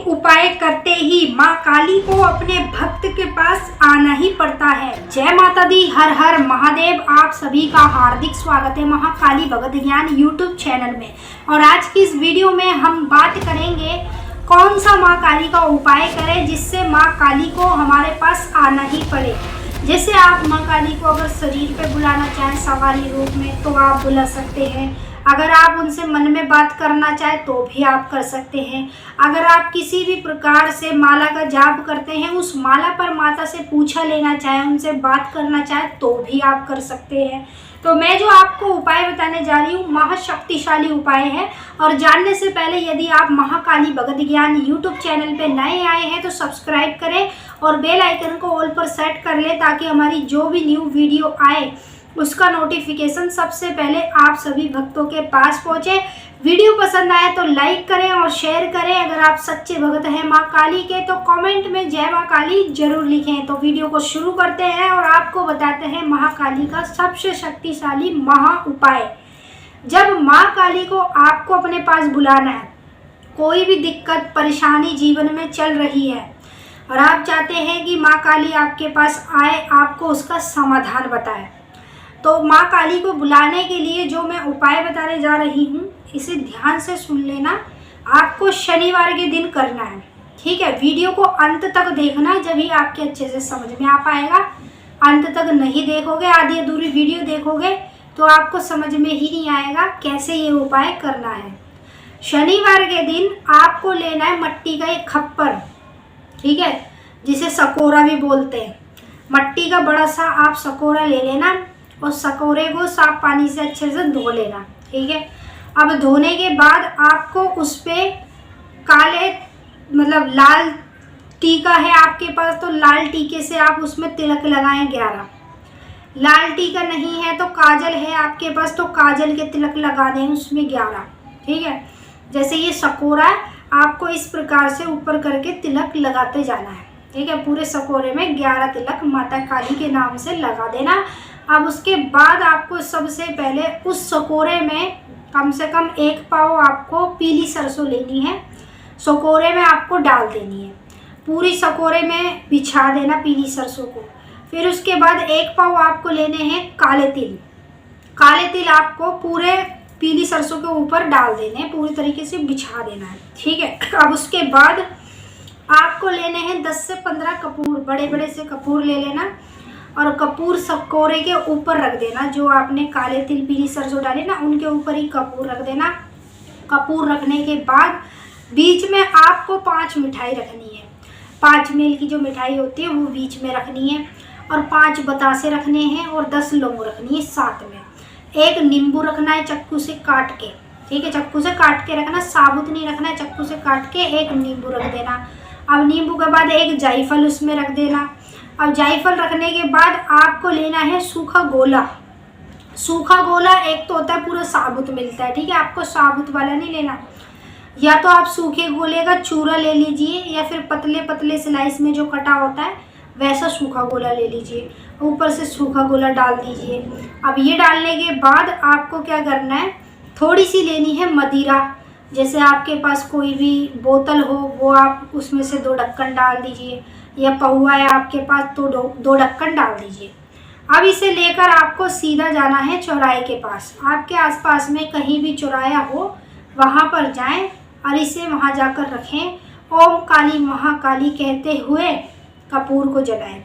उपाय करते ही माँ काली को अपने भक्त के पास आना ही पड़ता है। जय माता दी, हर हर महादेव। आप सभी का हार्दिक स्वागत है महाकाली भगत ज्ञान यूट्यूब चैनल में। और आज की इस वीडियो में हम बात करेंगे कौन सा माँ काली का उपाय करें जिससे माँ काली को हमारे पास आना ही पड़े। जैसे आप माँ काली को अगर शरीर पे बुलाना चाहें सवारी रूप में तो आप बुला सकते हैं। अगर आप उनसे मन में बात करना चाहें तो भी आप कर सकते हैं। अगर आप किसी भी प्रकार से माला का जाप करते हैं, उस माला पर माता से पूछा लेना चाहें, उनसे बात करना चाहें तो भी आप कर सकते हैं। तो मैं जो आपको उपाय बताने जा रही हूँ महाशक्तिशाली उपाय है। और जानने से पहले यदि आप महाकाली भगत ज्ञान यूट्यूब चैनल पे नए आए हैं तो सब्सक्राइब करें और बेल आइकन को ऑल पर सेट कर लें ताकि हमारी जो भी न्यू वीडियो आए उसका नोटिफिकेशन सबसे पहले आप सभी भक्तों के पास पहुंचे। वीडियो पसंद आए तो लाइक करें और शेयर करें। अगर आप सच्चे भक्त हैं माँ काली के तो कमेंट में जय माँ काली जरूर लिखें। तो वीडियो को शुरू करते हैं और आपको बताते हैं महाकाली का सबसे शक्तिशाली महा उपाय। जब माँ काली को आपको अपने पास बुलाना है, कोई भी दिक्कत परेशानी जीवन में चल रही है और आप चाहते हैं कि माँ काली आपके पास आए, आपको उसका समाधान बताए, तो माँ काली को बुलाने के लिए जो मैं उपाय बताने जा रही हूँ इसे ध्यान से सुन लेना। आपको शनिवार के दिन करना है, ठीक है। वीडियो को अंत तक देखना, जब ही आपके अच्छे से समझ में आ पाएगा। अंत तक नहीं देखोगे, आधी अधूरी वीडियो देखोगे तो आपको समझ में ही नहीं आएगा कैसे ये उपाय करना है। शनिवार के दिन आपको लेना है मट्टी का एक खप्पर, ठीक है, जिसे सकोरा भी बोलते हैं। मट्टी का बड़ा सा आप सकोरा ले लेना और सकोरे को साफ पानी से अच्छे से धो लेना, ठीक है। अब धोने के बाद आपको उस पे काले मतलब लाल टीका है आपके पास तो लाल टीके से आप उसमें तिलक लगाएं 11। लाल टीका नहीं है तो काजल है आपके पास तो काजल के तिलक लगा दें उसमें 11, ठीक है। जैसे ये सकोरा है आपको इस प्रकार से ऊपर करके तिलक लगाते जाना है, ठीक है। पूरे सकोरे में 11 तिलक माता काली के नाम से लगा देना। अब उसके बाद आपको सबसे पहले उस सकोरे में कम से कम 1 पाव आपको पीली सरसों लेनी है, सकोरे में आपको डाल देनी है। पूरी सकोरे में बिछा देना पीली सरसों को। फिर उसके बाद 1 पाव आपको लेने हैं काले तिल। काले तिल आपको पूरे पीली सरसों के ऊपर डाल देने हैं, पूरी तरीके से बिछा देना है, ठीक है। अब उसके बाद आपको लेने हैं 10 से 15 कपूर, बड़े बड़े से कपूर ले लेना और कपूर सकोरे के ऊपर रख देना। जो आपने काले तिल पीली सरसों डाले ना उनके ऊपर ही कपूर रख देना। कपूर रखने के बाद बीच में आपको 5 मिठाई रखनी है। 5 मेल की जो मिठाई होती है वो बीच में रखनी है और 5 बतासे रखने हैं और 10 लौंग रखनी है साथ में। एक नींबू रखना है चक्कू से काट के, ठीक है, चक्कू से काट के रखना, साबुत नहीं रखना है, चक्कू से काट के एक नींबू रख देना। अब नींबू के बाद एक जायफल उसमें रख देना। अब जायफल रखने के बाद आपको लेना है सूखा गोला। सूखा गोला एक तो होता है पूरा साबुत मिलता है, ठीक है, आपको साबुत वाला नहीं लेना। या तो आप सूखे गोले का चूरा ले लीजिए या फिर पतले पतले स्लाइस में जो कटा होता है वैसा सूखा गोला ले लीजिए, ऊपर से सूखा गोला डाल दीजिए। अब ये डालने के बाद आपको क्या करना है, थोड़ी सी लेनी है मदिरा। जैसे आपके पास कोई भी बोतल हो वो आप उसमें से 2 ढक्कन डाल दीजिए, या पहुआ है आपके पास तो 2 ढक्कन डाल दीजिए। अब इसे लेकर आपको सीधा जाना है चौराहे के पास। आपके आसपास में कहीं भी चौराहा हो वहाँ पर जाएं और इसे वहाँ जाकर रखें। ओम काली महाकाली कहते हुए कपूर को जलाएं।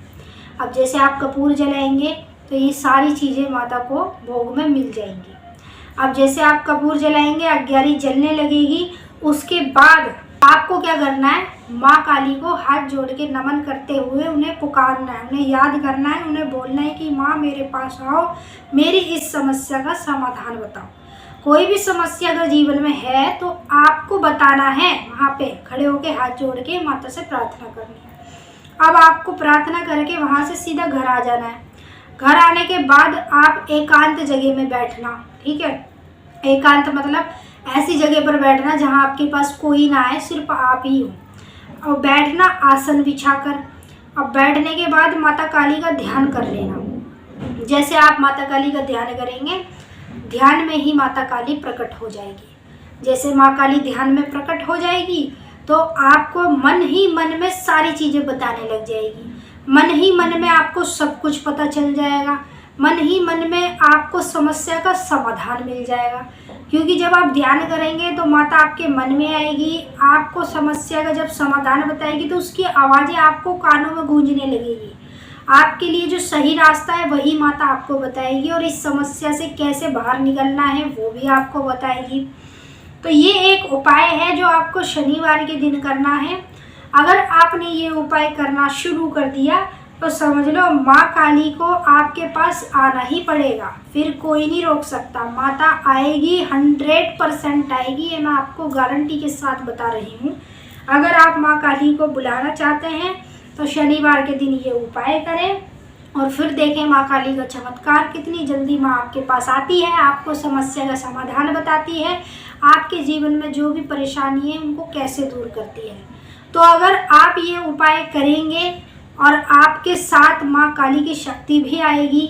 अब जैसे आप कपूर जलाएंगे तो ये सारी चीज़ें माता को भोग में मिल जाएंगी। अब जैसे आप कपूर जलाएंगे अग्यारी जलने लगेगी। उसके बाद आपको क्या करना है, माँ काली को हाथ जोड़ के नमन करते हुए उन्हें पुकारना है, उन्हें याद करना है, उन्हें बोलना है कि माँ मेरे पास आओ, मेरी इस समस्या का समाधान बताओ। कोई भी समस्या अगर जीवन में है तो आपको बताना है, वहाँ पे खड़े होके हाथ जोड़ के माता से प्रार्थना करनी है। अब आपको प्रार्थना करके वहाँ से सीधा घर आ जाना है। घर आने के बाद आप एकांत जगह में बैठना, ठीक है। एकांत मतलब ऐसी जगह पर बैठना जहाँ आपके पास कोई ना आए, सिर्फ आप ही हो। और बैठना आसन बिछाकर। अब बैठने के बाद माता काली का ध्यान कर लेना। जैसे आप माता काली का ध्यान करेंगे, ध्यान में ही माता काली प्रकट हो जाएगी। जैसे माँ काली ध्यान में प्रकट हो जाएगी तो आपको मन ही मन में सारी चीज़ें बताने लग जाएगी। मन ही मन में आपको सब कुछ पता चल जाएगा। मन ही मन में आपको समस्या का समाधान मिल जाएगा, क्योंकि जब आप ध्यान करेंगे तो माता आपके मन में आएगी। आपको समस्या का जब समाधान बताएगी तो उसकी आवाज़ें आपको कानों में गूंजने लगेगी। आपके लिए जो सही रास्ता है वही माता आपको बताएगी, और इस समस्या से कैसे बाहर निकलना है वो भी आपको बताएगी। तो ये एक उपाय है जो आपको शनिवार के दिन करना है। अगर आपने ये उपाय करना शुरू कर दिया तो समझ लो माँ काली को आपके पास आना ही पड़ेगा, फिर कोई नहीं रोक सकता। माता आएगी, 100% आएगी, ये मैं आपको गारंटी के साथ बता रही हूँ। अगर आप माँ काली को बुलाना चाहते हैं तो शनिवार के दिन ये उपाय करें और फिर देखें माँ काली का चमत्कार। कितनी जल्दी माँ आपके पास आती है, आपको समस्या का समाधान बताती है, आपके जीवन में जो भी परेशानी है उनको कैसे दूर करती है। तो अगर आप ये उपाय करेंगे और आपके साथ माँ काली की शक्ति भी आएगी,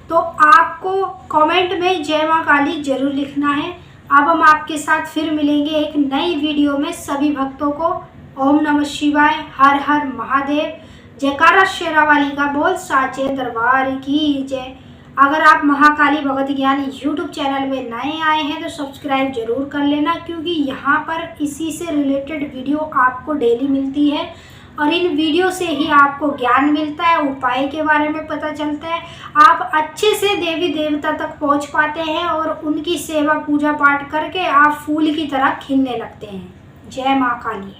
तो आपको कमेंट में जय माँ काली जरूर लिखना है। अब हम आपके साथ फिर मिलेंगे एक नई वीडियो में। सभी भक्तों को ओम नमः शिवाय, हर हर महादेव, जयकारा शेरावाली का बोल, साचे दरबार की जय। अगर आप महाकाली भगत ज्ञान यूट्यूब चैनल में नए आए हैं तो सब्सक्राइब जरूर कर लेना, क्योंकि यहाँ पर इसी से रिलेटेड वीडियो आपको डेली मिलती है, और इन वीडियो से ही आपको ज्ञान मिलता है, उपाय के बारे में पता चलता है। आप अच्छे से देवी देवता तक पहुँच पाते हैं और उनकी सेवा पूजा पाठ करके आप फूल की तरह खिलने लगते हैं। जय माँ काली।